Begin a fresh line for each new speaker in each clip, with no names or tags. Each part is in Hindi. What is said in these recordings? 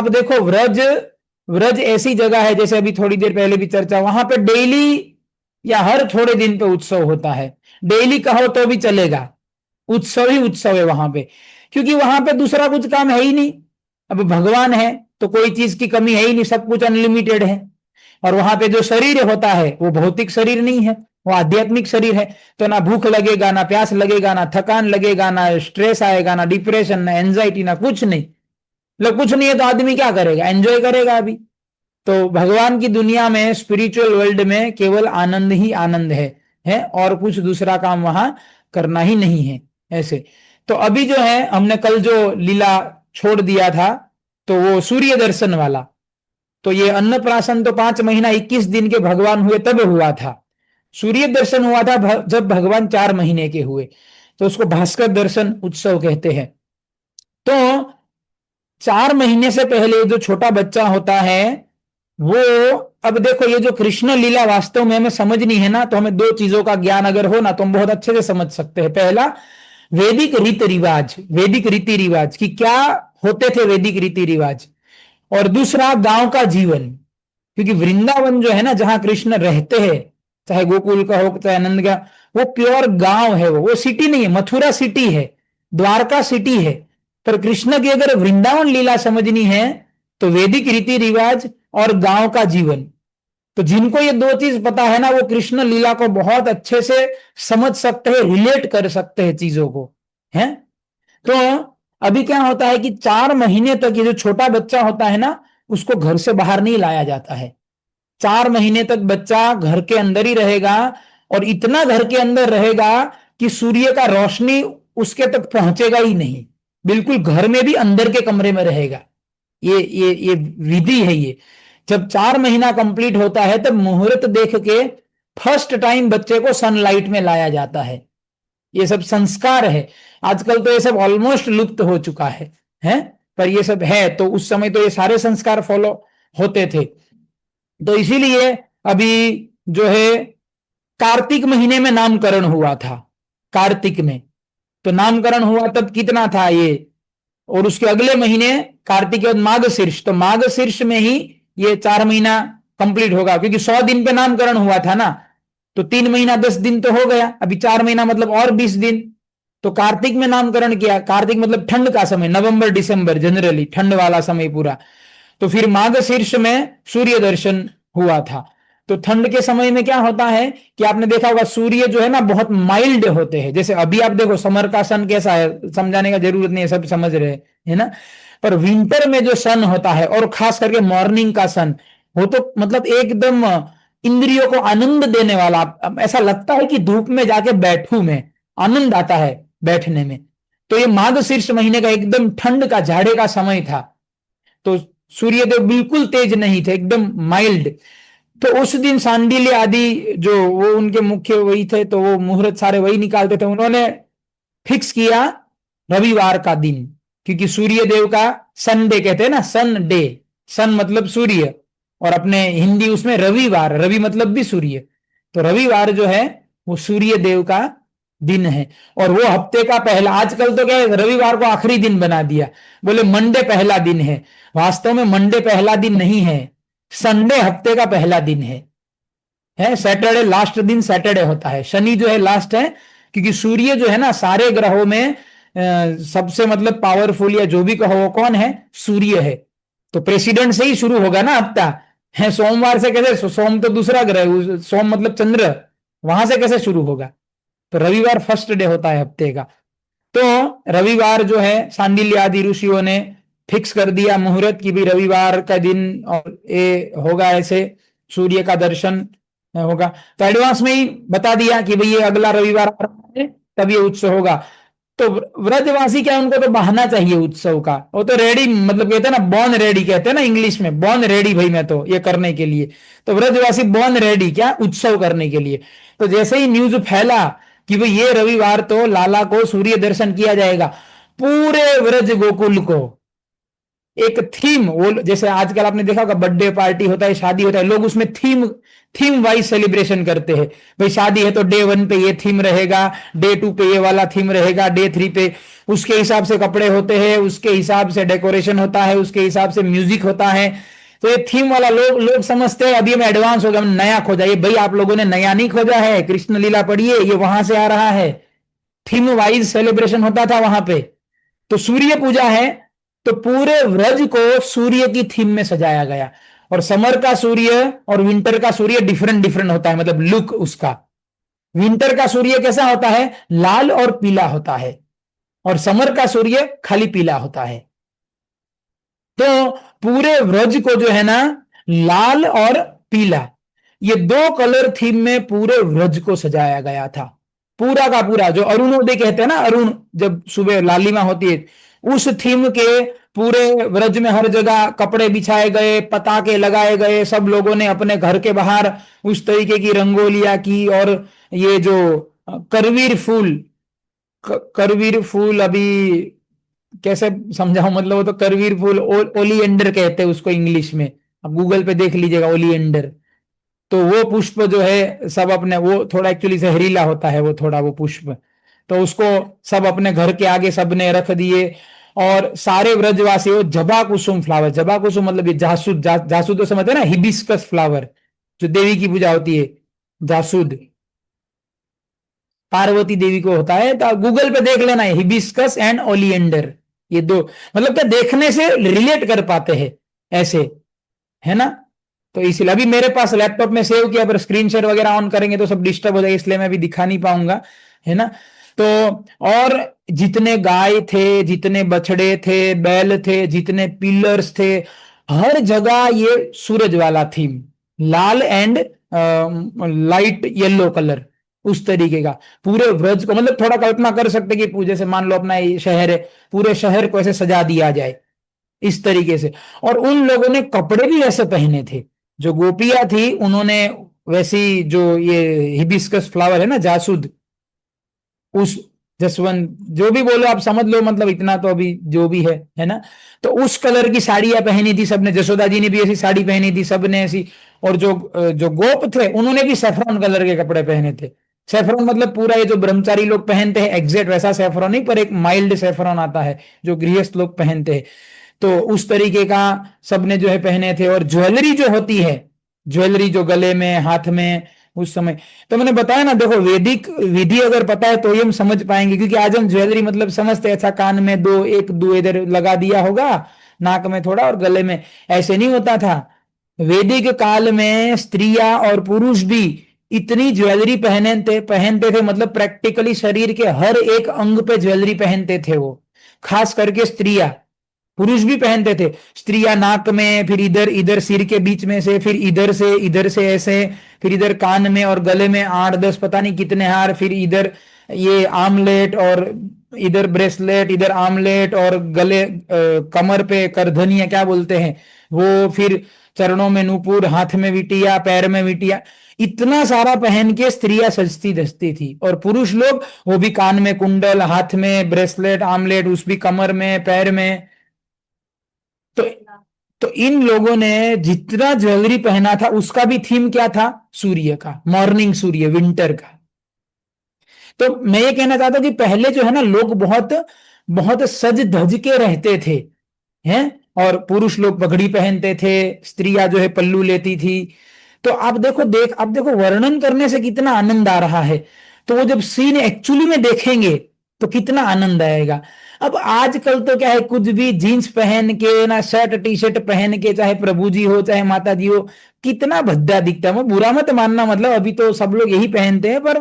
आप देखो व्रज, व्रज ऐसी जगह है, जैसे अभी थोड़ी देर पहले भी चर्चा, वहां पे डेली या हर थोड़े दिन पे उत्सव होता है। डेली कहो तो भी चलेगा, उत्सव ही उत्सव है वहां पे, क्योंकि वहां पे दूसरा कुछ काम है ही नहीं। अब भगवान है तो कोई चीज की कमी है ही नहीं, सब कुछ अनलिमिटेड है। और वहां पे जो शरीर होता है वो भौतिक शरीर नहीं है, वो आध्यात्मिक शरीर है। तो ना भूख लगेगा, ना प्यास लगेगा, ना थकान लगेगा, ना स्ट्रेस आएगा, ना डिप्रेशन, ना एंजाइटी, ना कुछ नहीं। मतलब कुछ नहीं है तो आदमी क्या करेगा, एंजॉय करेगा अभी। तो भगवान की दुनिया में, स्पिरिचुअल वर्ल्ड में केवल आनंद ही आनंद है और कुछ दूसरा काम वहां करना ही नहीं है ऐसे। तो अभी जो है हमने कल जो लीला छोड़ दिया था, तो वो सूर्य दर्शन वाला। तो ये अन्नप्राशन तो 5 महीना 21 दिन के भगवान हुए तब हुआ था। सूर्य दर्शन हुआ था जब भगवान 4 महीने के हुए, तो उसको भास्कर दर्शन उत्सव कहते हैं। तो 4 महीने से पहले जो छोटा बच्चा होता है वो, अब देखो ये जो कृष्ण लीला वास्तव में हमें समझनी है ना, तो हमें दो चीजों का ज्ञान अगर हो ना तो हम बहुत अच्छे से समझ सकते हैं। पहला, वैदिक रीति रिवाज, वैदिक रीति रिवाज कि क्या होते थे वैदिक रीति रिवाज। और दूसरा, गांव का जीवन, क्योंकि वृंदावन जो है ना जहां कृष्ण रहते हैं, चाहे गोकुल का हो चाहे आनंद का, वो प्योर गांव है, वो सिटी नहीं है। मथुरा सिटी है, द्वारका सिटी है, पर कृष्ण की अगर वृंदावन लीला समझनी है तो वैदिक रीति रिवाज और गांव का जीवन। तो जिनको ये दो चीज पता है ना, वो कृष्ण लीला को बहुत अच्छे से समझ सकते हैं, रिलेट कर सकते हैं चीजों को, है। तो अभी क्या होता है कि 4 महीने तक ये जो छोटा बच्चा होता है ना, उसको घर से बाहर नहीं लाया जाता है। 4 महीने तक बच्चा घर के अंदर ही रहेगा, और इतना घर के अंदर रहेगा कि सूर्य का रोशनी उसके तक पहुंचेगा ही नहीं, बिल्कुल घर में भी अंदर के कमरे में रहेगा। ये विधि है ये। जब 4 महीना कंप्लीट होता है तब मुहूर्त देख के फर्स्ट टाइम बच्चे को सनलाइट में लाया जाता है। ये सब संस्कार है। आजकल तो ये सब ऑलमोस्ट लुप्त हो चुका है, पर ये सब है। तो उस समय तो ये सारे संस्कार फॉलो होते थे। तो इसीलिए अभी जो है कार्तिक महीने में नामकरण हुआ था, कार्तिक में। तो नामकरण हुआ तब कितना था ये, और उसके अगले महीने कार्तिक के बाद माघ शीर्ष, तो माघ शीर्ष में ही ये 4 महीना कंप्लीट होगा, क्योंकि 100 दिन पे नामकरण हुआ था ना। तो 3 महीना 10 दिन तो हो गया, अभी 4 महीना मतलब और 20 दिन। तो कार्तिक में नामकरण किया। कार्तिक मतलब ठंड का समय, नवंबर दिसंबर जनरली ठंड वाला समय पूरा। तो फिर माघ शीर्ष में सूर्य दर्शन हुआ था। तो ठंड के समय में क्या होता है कि आपने देखा होगा सूर्य जो है ना बहुत माइल्ड होते हैं। जैसे अभी आप देखो समर का सन कैसा है, समझाने का जरूरत नहीं है, सब समझ रहे हैं, है ना। पर विंटर में जो सन होता है, और खास करके मॉर्निंग का सन, वो तो मतलब एकदम इंद्रियों को आनंद देने वाला। ऐसा लगता है कि धूप में जाके बैठूं मैं, आनंद आता है बैठने में। तो ये माघ शीर्ष महीने का एकदम ठंड का झाड़े का समय था। तो सूर्यदेव बिल्कुल तेज नहीं थे, एकदम माइल्ड। तो उस दिन सांडिल्य आदि जो वो उनके मुख्य वही थे, तो वो मुहूर्त सारे वही निकालते थे। उन्होंने फिक्स किया रविवार का दिन, क्योंकि सूर्य देव का संडे कहते हैं ना, सन डे, सन मतलब सूर्य, और अपने हिंदी उसमें रविवार, रवि मतलब भी सूर्य। तो रविवार जो है वो सूर्य देव का दिन है। और वो हफ्ते का पहला, आजकल तो क्या है रविवार को आखिरी दिन बना दिया, बोले मंडे पहला दिन है। वास्तव में मंडे पहला दिन नहीं है, संडे हफ्ते का पहला दिन है। सैटरडे लास्ट दिन सैटरडे होता है, शनि जो है लास्ट है, क्योंकि सूर्य जो है ना सारे ग्रहों में सबसे मतलब पावरफुल, या जो भी कहो वो कौन है, सूर्य है। तो प्रेसिडेंट से ही शुरू होगा ना हफ्ता, है सोमवार से कैसे, सोम तो दूसरा ग्रह, सोम मतलब चंद्र, वहां से कैसे शुरू होगा। तो रविवार फर्स्ट डे होता है हफ्ते का। तो रविवार जो है सांडिल्य आदि ऋषियों ने फिक्स कर दिया मुहूर्त की भी रविवार का दिन, और ये होगा ऐसे, सूर्य का दर्शन होगा। तो एडवांस में ही बता दिया कि भाई ये अगला रविवार आ रहा है, तब ये उत्सव होगा। तो व्रजवासी क्या, उनको तो बहाना चाहिए उत्सव का, वो तो रेडी, मतलब कहते हैं ना बॉर्न रेडी, कहते हैं ना इंग्लिश में, बॉर्न रेडी भाई मैं तो ये करने के लिए। तो व्रजवासी बॉर्न रेडी क्या, उत्सव करने के लिए। तो जैसे ही न्यूज फैला कि भाई ये रविवार तो लाला को सूर्य दर्शन किया जाएगा, पूरे व्रज गोकुल को एक थीम, वो जैसे आजकल आपने देखा होगा बर्थडे पार्टी होता है, शादी होता है, लोग उसमें थीम थीम वाइज सेलिब्रेशन करते हैं। भाई शादी है तो डे 1 पे ये थीम रहेगा, डे 2 पे ये वाला थीम रहेगा, डे 3 पे उसके हिसाब से कपड़े होते हैं, उसके हिसाब से डेकोरेशन होता है, उसके हिसाब से म्यूजिक होता है। तो ये थीम वाला लोग लोग समझते हैं अभी हमें एडवांस हो गया, हम नया खोजा। ये भाई आप लोगों ने नया नहीं खोजा है, कृष्ण लीला पढ़िए, ये वहां से आ रहा है। थीम वाइज सेलिब्रेशन होता था वहां पे। तो सूर्य पूजा है तो पूरे व्रज को सूर्य की थीम में सजाया गया। और समर का सूर्य और विंटर का सूर्य डिफरेंट डिफरेंट होता है, मतलब लुक उसका। विंटर का सूर्य कैसा होता है, लाल और पीला होता है, और समर का सूर्य खाली पीला होता है। तो पूरे व्रज को जो है ना, लाल और पीला, ये दो कलर थीम में पूरे व्रज को सजाया गया था। पूरा का पूरा जो अरुणोदय कहते हैं ना, अरुण जब सुबह लालिमा होती है, उस थीम के पूरे व्रज में हर जगह कपड़े बिछाए गए, पताके लगाए गए, सब लोगों ने अपने घर के बाहर उस तरीके की रंगोलियां की। और ये जो करवीर फूल, करवीर फूल अभी कैसे समझाऊं, मतलब वो तो करवीर फूल, ओलिएंडर कहते हैं उसको इंग्लिश में, आप गूगल पे देख लीजिएगा ओलिएंडर। तो वो पुष्प जो है सब अपने, वो थोड़ा एक्चुअली जहरीला होता है वो थोड़ा वो पुष्प, तो उसको सब अपने घर के आगे सबने रख दिए। और सारे व्रजवासियों जबा कुसुम फ्लावर, जबा कुसुम मतलब ये जासूद, जासूद तो समझते हैं ना, हिबिस्कस फ्लावर जो देवी की पूजा होती है, जासूद पार्वती देवी को होता है। तो गूगल पे देख लेना है, हिबिस्कस एंड ओलिएंडर, ये दो, मतलब क्या देखने से रिलेट कर पाते हैं ऐसे, है ना। तो इसलिए अभी मेरे पास लैपटॉप में सेव किया, पर स्क्रीन शेयर वगैरह ऑन करेंगे तो सब डिस्टर्ब हो जाएगा, इसलिए मैं अभी दिखा नहीं पाऊंगा, है ना। तो और जितने गाय थे, जितने बछड़े थे, बैल थे, जितने पिलर्स थे, हर जगह ये सूरज वाला theme, Lal and light yellow colour, उस तरीके का पूरे व्रज को, मतलब थोड़ा कल्पना कर सकते कि जैसे मान लो अपना ये शहर है, पूरे शहर को ऐसे सजा दिया जाए इस तरीके से। और उन लोगों ने कपड़े भी वैसे पहने थे, जो गोपियां थी उन्होंने वैसी, जो ये हिबिस्कस फ्लावर है ना, जासूद, उस जसवंत, जो भी बोलो आप समझ लो, मतलब इतना तो अभी जो भी है ना। तो उस कलर की साड़ियां पहनी थी सबने, जसोदा जी ने भी ऐसी साड़ी पहनी थी, सबने ऐसी। और जो जो गोप थे उन्होंने भी सैफरॉन कलर के कपड़े पहने थे। सैफरॉन मतलब पूरा ये जो ब्रह्मचारी लोग पहनते हैं, एग्जैक्ट वैसा सैफरॉन नहीं, पर एक माइल्ड सैफरॉन आता है जो गृहस्थ लोग पहनते हैं। तो उस तरीके का सबने जो है पहने थे। और ज्वेलरी जो होती है, ज्वेलरी जो गले में, हाथ में, उस समय, तो मैंने बताया ना, देखो वैदिक विधि अगर पता है तो ये हम समझ पाएंगे, क्योंकि आज हम ज्वेलरी मतलब समझते, अच्छा कान में दो, एक दो इधर लगा दिया होगा, नाक में थोड़ा और गले में, ऐसे नहीं होता था। वैदिक काल में स्त्रियां और पुरुष भी इतनी ज्वेलरी पहनते थे, मतलब प्रैक्टिकली शरीर के हर एक अंग पे ज्वेलरी पहनते थे वो, खास करके स्त्रियां। पुरुष भी पहनते थे, स्त्रियां नाक में, फिर इधर इधर सिर के बीच में से, फिर इधर से ऐसे, फिर इधर कान में और गले में 8-10 पता नहीं कितने हार, फिर इधर ये आमलेट, और इधर ब्रेसलेट, इधर आमलेट, और गले कमर पे करधनिया क्या बोलते हैं वो, फिर चरणों में नूपुर, हाथ में विटिया, पैर में विटिया, इतना सारा पहन के स्त्रियां सजती धजती थी। और पुरुष लोग वो भी कान में कुंडल, हाथ में ब्रेसलेट, आमलेट, उस भी कमर में, पैर में। तो तो इन लोगों ने जितना ज्वेलरी पहना था उसका भी थीम क्या था, सूर्य का, मॉर्निंग सूर्य, विंटर का। तो मैं ये कहना चाहता हूं कि पहले जो है ना, लोग बहुत बहुत सज धज के रहते थे, हैं। और पुरुष लोग पगड़ी पहनते थे, स्त्रियां जो है पल्लू लेती थी। तो आप देखो वर्णन करने से कितना आनंद आ रहा है, तो वो जब सीन एक्चुअली में देखेंगे तो कितना आनंद आएगा। अब आजकल तो क्या है, कुछ भी जीन्स पहन के ना, शर्ट टी शर्ट पहन के, चाहे प्रभु जी हो चाहे माता जी हो, कितना भद्दा दिखता है। मैं बुरा मत मानना, मतलब अभी तो सब लोग यही पहनते हैं, पर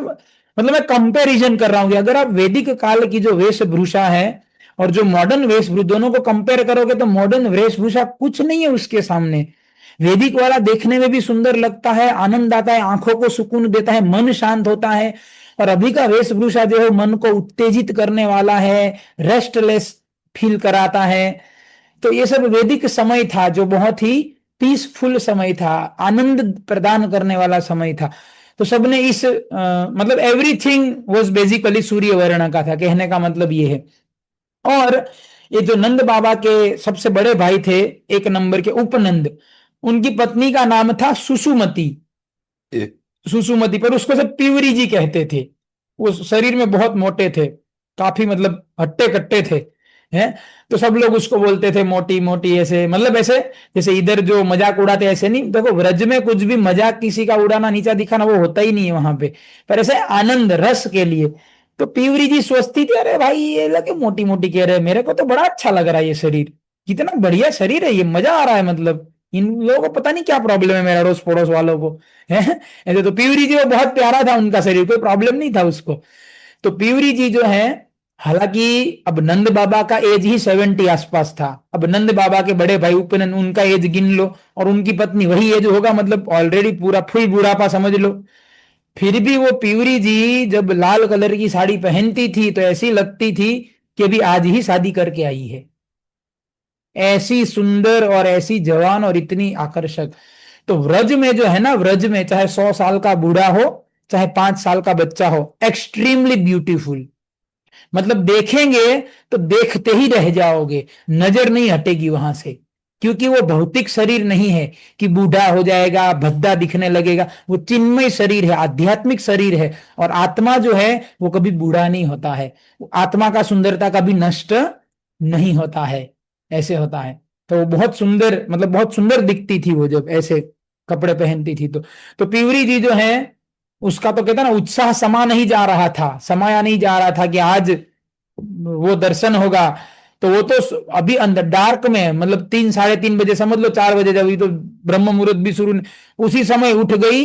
मतलब मैं कंपैरिजन कर रहा हूं कि अगर आप वैदिक काल की जो वेशभूषा है और जो मॉडर्न वेशभूषा, दोनों को कंपेयर करोगे तो मॉडर्न वेशभूषा कुछ नहीं है उसके सामने। वैदिक वाला देखने में भी सुंदर लगता है, आनंद आता है, आंखों को सुकून देता है, मन शांत होता है। और अभी का वेशभूषा जो है मन को उत्तेजित करने वाला है, रेस्टलेस फील कराता है। तो ये सब वैदिक समय था जो बहुत ही पीसफुल समय था, आनंद प्रदान करने वाला समय था। तो सबने इस मतलब एवरीथिंग वाज बेसिकली सूर्य वर्ण का था, कहने का मतलब ये है। और ये जो नंद बाबा के सबसे बड़े भाई थे, एक नंबर के उपनंद, उनकी पत्नी का नाम था सुसुमती। सुसुमती, पर उसको सब पिवरी जी कहते थे। वो शरीर में बहुत मोटे थे, काफी मतलब हट्टे कट्टे थे, हैं। तो सब लोग उसको बोलते थे मोटी मोटी, ऐसे मतलब ऐसे जैसे इधर जो मजाक उड़ाते ऐसे नहीं। देखो व्रज में कुछ भी मजाक किसी का उड़ाना नीचा दिखाना वो होता ही नहीं है वहां पे, पर ऐसे आनंद रस के लिए। तो पिवरी जी सोचती थी अरे भाई ये लगे मोटी मोटी कह रहे हैं, मेरे को तो बड़ा अच्छा लग रहा है ये शरीर, कितना बढ़िया शरीर है, ये मजा आ रहा है, मतलब इन लोगों को पता नहीं क्या प्रॉब्लम है, मेरा अड़ोस पड़ोस वालों को है। ऐसे तो पिवरी जी वो बहुत प्यारा था उनका शरीर, कोई प्रॉब्लम नहीं था उसको। तो पिवरी जी जो है, हालांकि अब नंद बाबा का एज ही 70 आसपास था। अब नंद बाबा के बड़े भाई उपनंद, उनका एज गिन लो, और उनकी पत्नी वही एज होगा, मतलब ऑलरेडी पूरा फुल बुढ़ापा समझ लो। फिर भी वो पिवरी जी जब लाल कलर की साड़ी पहनती थी तो ऐसी लगती थी कि अभी आज ही शादी करके आई है। ऐसी सुंदर और ऐसी जवान और इतनी आकर्षक। तो व्रज में जो है ना, व्रज में चाहे 100 साल का बूढ़ा हो, चाहे 5 साल का बच्चा हो, एक्सट्रीमली ब्यूटीफुल। मतलब देखेंगे तो देखते ही रह जाओगे, नजर नहीं हटेगी वहां से। क्योंकि वो भौतिक शरीर नहीं है कि बूढ़ा हो जाएगा भद्दा दिखने लगेगा, वो चिन्मय शरीर है, आध्यात्मिक शरीर है। और आत्मा जो है वो कभी बूढ़ा नहीं होता है, आत्मा का सुंदरता कभी नष्ट नहीं होता है, ऐसे होता है। तो वो बहुत सुंदर, मतलब बहुत सुंदर दिखती थी वो जब ऐसे कपड़े पहनती थी। तो पिवरी जी जो है, उसका तो कहता ना उत्साह समा नहीं जा रहा था, समाया नहीं जा रहा था कि आज वो दर्शन होगा। तो वो तो अभी अंदर डार्क में, मतलब 3 साढ़े 3 बजे समझ लो, 4 बजे जब तो ब्रह्म मुहूर्त भी शुरू, उसी समय उठ गई,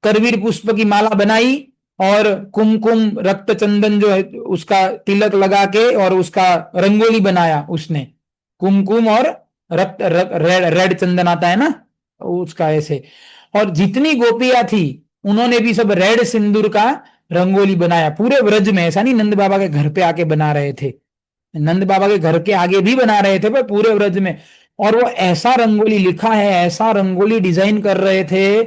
करवीर पुष्प की माला बनाई, और कुमकुम रक्त चंदन जो है उसका तिलक लगा के, और उसका रंगोली बनाया उसने, कुमकुम और रक्त रेड चंदन आता है ना उसका, ऐसे। और जितनी गोपियां थी उन्होंने भी सब रेड सिंदूर का रंगोली बनाया पूरे व्रज में। ऐसा नहीं नंद बाबा के घर पे आके बना रहे थे, नंद बाबा के घर के आगे भी बना रहे थे, पर पूरे व्रज में। और वो ऐसा रंगोली लिखा है, ऐसा रंगोली डिजाइन कर रहे थे,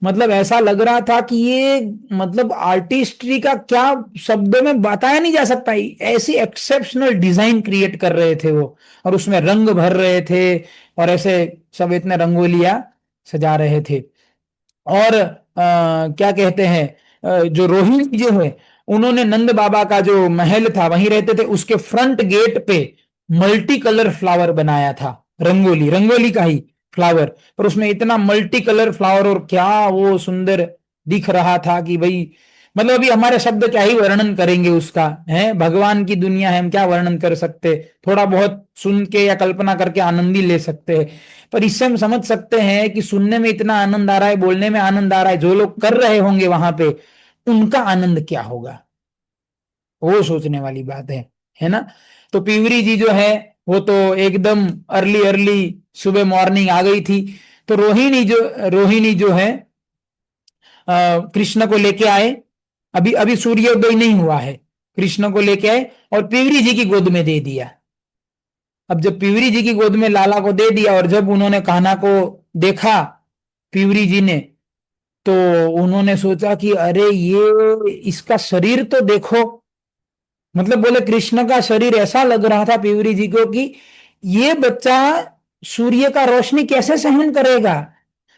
मतलब ऐसा लग रहा था कि ये मतलब आर्टिस्ट्री का क्या शब्दों में बताया नहीं जा सकता, ऐसी एक्सेप्शनल डिजाइन क्रिएट कर रहे थे वो, और उसमें रंग भर रहे थे, और ऐसे सब इतने रंगोलियां सजा रहे थे। और क्या कहते हैं, जो रोहिणी जो है, उन्होंने नंद बाबा का जो महल था वहीं रहते थे, उसके फ्रंट गेट पे मल्टी कलर फ्लावर बनाया था, रंगोली, रंगोली का ही फ्लावर, पर उसमें इतना मल्टी कलर फ्लावर, और क्या वो सुंदर दिख रहा था कि भाई, मतलब अभी हमारे शब्द क्या ही वर्णन करेंगे उसका, है भगवान की दुनिया है, हम क्या वर्णन कर सकते, थोड़ा बहुत सुन के या कल्पना करके आनंद ही ले सकते हैं। पर इससे हम समझ सकते हैं कि सुनने में इतना आनंद आ रहा है, बोलने में आनंद आ रहा है, जो लोग कर रहे होंगे वहां पे उनका आनंद क्या होगा, वो सोचने वाली बात है ना। तो पिवरी जी जो है वो तो एकदम अर्ली अर्ली सुबह मॉर्निंग आ गई थी। तो रोहिणी जो है कृष्ण को लेके आए, अभी अभी सूर्योदय नहीं हुआ है, कृष्ण को लेके आए और पिवरी जी की गोद में दे दिया। अब जब पिवरी जी की गोद में लाला को दे दिया, और जब उन्होंने कान्हा को देखा पिवरी जी ने, तो उन्होंने सोचा कि अरे ये इसका शरीर तो देखो, मतलब बोले कृष्ण का शरीर ऐसा लग रहा था पिवरी जी को कि ये बच्चा सूर्य का रोशनी कैसे सहन करेगा।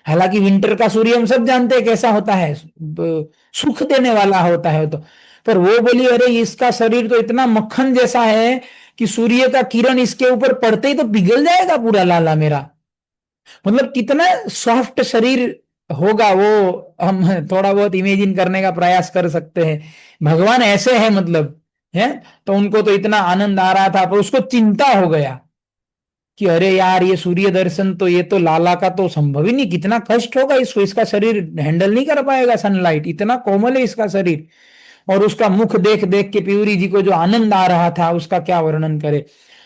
हालांकि विंटर का सूर्य हम सब जानते हैं कैसा होता है, सुख देने वाला होता है तो, पर वो बोली अरे इसका शरीर तो इतना मक्खन जैसा है कि सूर्य का किरण इसके ऊपर पड़ते ही तो पिघल जाएगा पूरा लाला मेरा। मतलब कितना सॉफ्ट शरीर होगा वो, हम थोड़ा बहुत इमेजिन करने का प्रयास कर सकते हैं। भगवान ऐसे है मतलब, है। तो उनको तो इतना आनंद आ रहा था, पर उसको चिंता हो गया कि अरे यार ये सूर्य दर्शन तो, ये तो लाला का तो संभव ही नहीं, कितना कष्ट होगा इसको, इसका शरीर हैंडल नहीं कर पाएगा सनलाइट, इतना कोमल है इसका शरीर। और उसका मुख देख देख के पिवरी जी को जो आनंद आ रहा था उसका क्या वर्णन करे।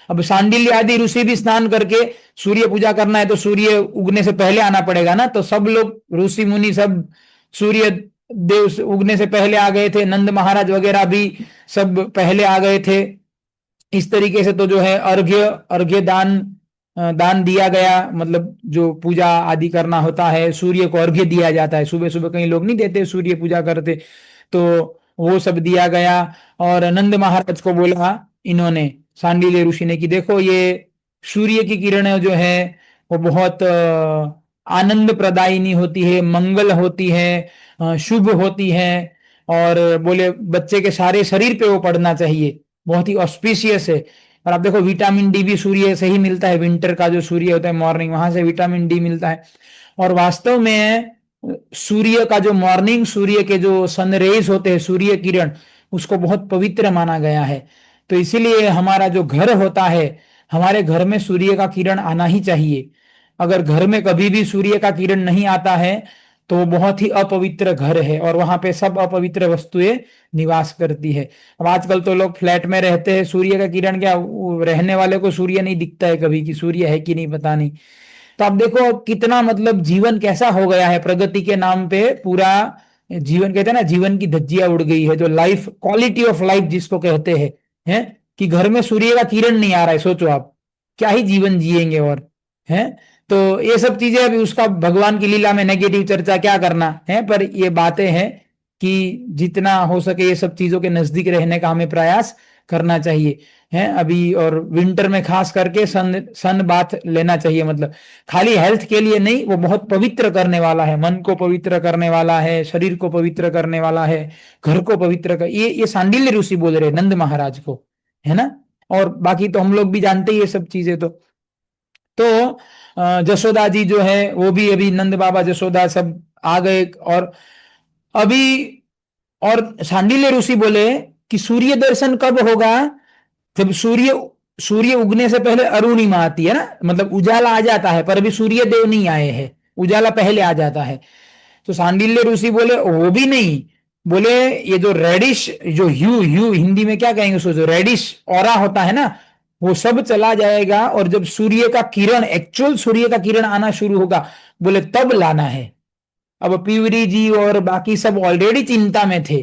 अब सांडिल्य आदि ऋषि भी स्नान करके सूर्य पूजा करना है तो सूर्य उगने से पहले आना पड़ेगा ना, तो सब लोग ऋषि मुनि सब सूर्य देव उगने से पहले आ गए थे, नंद महाराज वगैरह भी सब पहले आ गए थे। इस तरीके से तो जो है अर्घ्य अर्घ्य दान दान दिया गया, मतलब जो पूजा आदि करना होता है सूर्य को अर्घ्य दिया जाता है, सुबह सुबह कई लोग नहीं देते, सूर्य पूजा करते, तो वो सब दिया गया। और नंद महाराज को बोला इन्होंने सांडिल्य ऋषि ने, कि देखो ये सूर्य की किरणें जो है वो बहुत आनंद प्रदायिनी होती है, मंगल होती है, शुभ होती है, और बोले बच्चे के सारे शरीर पे वो पड़ना चाहिए, बहुत ही ऑस्पिशियस है। और आप देखो विटामिन डी भी सूर्य से ही मिलता है, विंटर का जो सूर्य होता है मॉर्निंग, वहां से विटामिन डी मिलता है। और वास्तव में सूर्य का जो मॉर्निंग, सूर्य के जो सन रेज होते हैं, सूर्य किरण, उसको बहुत पवित्र माना गया है। तो इसीलिए हमारा जो घर होता है, हमारे घर में सूर्य का किरण आना ही चाहिए। अगर घर में कभी भी सूर्य का किरण नहीं आता है तो वो बहुत ही अपवित्र घर है, और वहां पे सब अपवित्र वस्तुएं निवास करती है। अब आजकल तो लोग फ्लैट में रहते हैं, सूर्य का किरण क्या, रहने वाले को सूर्य नहीं दिखता है कभी, कि सूर्य है कि नहीं पता नहीं। तो आप देखो कितना मतलब जीवन कैसा हो गया है, प्रगति के नाम पे पूरा जीवन, कहते हैं ना जीवन की धज्जियां उड़ गई है, जो लाइफ, क्वालिटी ऑफ लाइफ जिसको कहते हैं, कि घर में सूर्य का किरण नहीं आ रहा है, सोचो आप क्या ही जीवन जिएंगे। और है तो ये सब चीजें, अभी उसका भगवान की लीला में नेगेटिव चर्चा क्या करना है, पर ये बातें हैं कि जितना हो सके ये सब चीजों के नजदीक रहने का हमें प्रयास करना चाहिए है अभी। और विंटर में खास करके सन बाथ लेना चाहिए, मतलब खाली हेल्थ के लिए नहीं, वो बहुत पवित्र करने वाला है, मन को पवित्र करने वाला है, शरीर को पवित्र करने वाला है, घर को पवित्र कर, ये सांडिल्य ऋषि बोल रहे नंद महाराज को, है ना। और बाकी तो हम लोग भी जानते ही ये सब चीजें। तो जसोदा जी जो है वो भी, अभी नंद बाबा जसोदा सब आ गए। और अभी और सांडिल्य ऋषि बोले कि सूर्य दर्शन कब होगा, जब सूर्य सूर्य उगने से पहले अरुणिमा आती है ना, मतलब उजाला आ जाता है, पर अभी सूर्य देव नहीं आए हैं, उजाला पहले आ जाता है। तो सांडिल्य ऋषि बोले वो भी नहीं, बोले ये जो रेडिश, जो ह्यू ह्यू हिंदी में क्या कहेंगे उसको, जो रेडिश ऑरा होता है ना, वो सब चला जाएगा, और जब सूर्य का किरण, एक्चुअल सूर्य का किरण आना शुरू होगा, बोले तब लाना है। अब पीवरी जी और बाकी सब ऑलरेडी चिंता में थे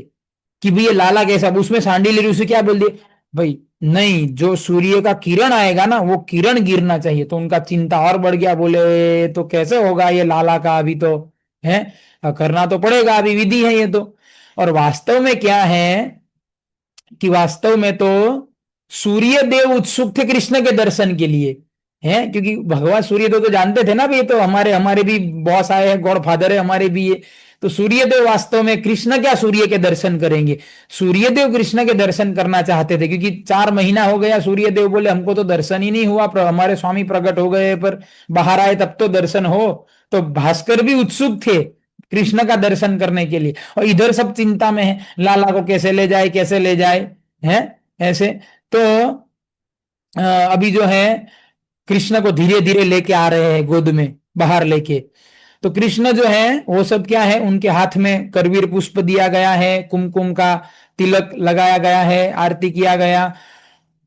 कि भाई ये लाला कैसा, अब उसमें सांडिल्य ऋषि क्या बोल दिए, भाई नहीं, जो सूर्य का किरण आएगा ना वो किरण गिरना चाहिए। तो उनका चिंता और बढ़ गया, बोले तो कैसे होगा ये लाला का, अभी तो है करना तो पड़ेगा, अभी विधि है ये तो। और वास्तव में क्या है कि वास्तव में तो सूर्य देव उत्सुक थे कृष्ण के दर्शन के लिए, है, क्योंकि भगवान सूर्य देव तो जानते थे ना, भी तो हमारे हमारे भी बॉस आए हैं, गॉड फादर है हमारे भी ये। तो सूर्यदेव वास्तव में, कृष्ण क्या सूर्य के दर्शन करेंगे, सूर्यदेव कृष्ण के दर्शन करना चाहते थे, क्योंकि 4 महीना हो गया, सूर्यदेव बोले हमको तो दर्शन ही नहीं हुआ, हमारे स्वामी प्रकट हो गए पर बाहर आए तब तो दर्शन हो। तो भास्कर भी उत्सुक थे कृष्ण का दर्शन करने के लिए, और इधर सब चिंता में है, लाला को कैसे ले जाए, कैसे ले जाए, है ऐसे। तो अभी जो है कृष्ण को धीरे धीरे लेके आ रहे हैं गोद में बाहर लेके। तो कृष्ण जो है वो सब क्या है, उनके हाथ में करवीर पुष्प दिया गया है, कुमकुम का तिलक लगाया गया है, आरती किया गया।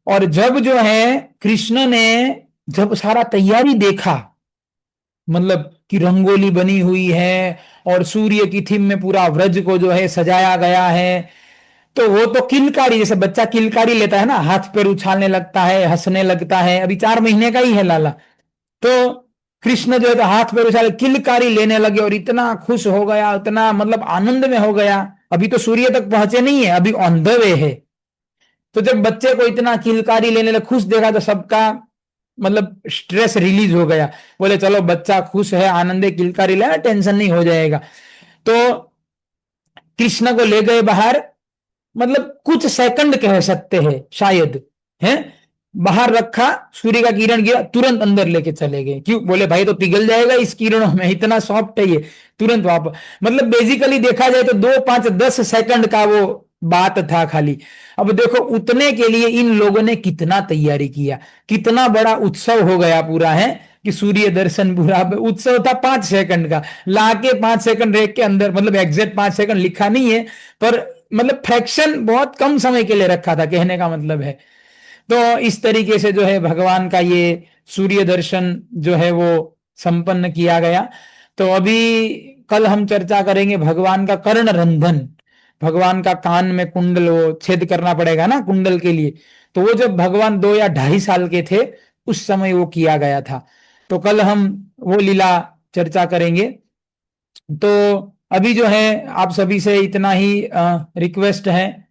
और जब जो है कृष्ण ने जब सारा तैयारी देखा, मतलब कि रंगोली बनी हुई है और सूर्य की थीम में पूरा व्रज को जो है सजाया गया है, तो वो तो किलकारी, जैसे बच्चा किलकारी लेता है ना, हाथ पैर उछालने लगता है, हंसने लगता है, अभी 4 महीने का ही है लाला। तो कृष्ण जो है तो हाथ पैर उछाले, किलकारी लेने लगे, और इतना खुश हो गया, इतना मतलब आनंद में हो गया। अभी तो सूर्य तक पहुंचे नहीं है, अभी ऑन द वे है। तो जब बच्चे को इतना किलकारी लेने लगे, खुश देखा, तो सबका मतलब स्ट्रेस रिलीज हो गया, बोले चलो बच्चा खुश है, आनंद है, किलकारी ले, टेंशन नहीं हो जाएगा। तो कृष्ण को ले गए बाहर, मतलब कुछ सेकंड कह सकते हैं शायद, है, बाहर रखा, सूर्य का किरण गिरा, तुरंत अंदर लेके चले गए। क्यों, बोले भाई तो पिघल जाएगा इस किरणों में, इतना सॉफ्ट है ये, तुरंत वापस। मतलब बेसिकली देखा जाए तो 2 5 10 सेकंड का वो बात था खाली। अब देखो उतने के लिए इन लोगों ने कितना तैयारी किया, कितना बड़ा उत्सव हो गया पूरा, है कि सूर्य दर्शन पूरा उत्सव था 5 सेकंड का, लाके 5 सेकंड रेख के अंदर, मतलब एग्जैक्ट 5 सेकंड लिखा नहीं है, पर मतलब फ्रैक्शन बहुत कम समय के लिए रखा था, कहने का मतलब है। तो इस तरीके से जो है भगवान का ये सूर्य दर्शन जो है वो संपन्न किया गया। तो अभी कल हम चर्चा करेंगे भगवान का कर्ण रंधन, भगवान का कान में कुंडल वो छेद करना पड़ेगा ना कुंडल के लिए, तो वो जब भगवान 2 या 2.5 साल के थे उस समय वो किया गया था। तो कल हम वो लीला चर्चा करेंगे। तो अभी जो है आप सभी से इतना ही रिक्वेस्ट है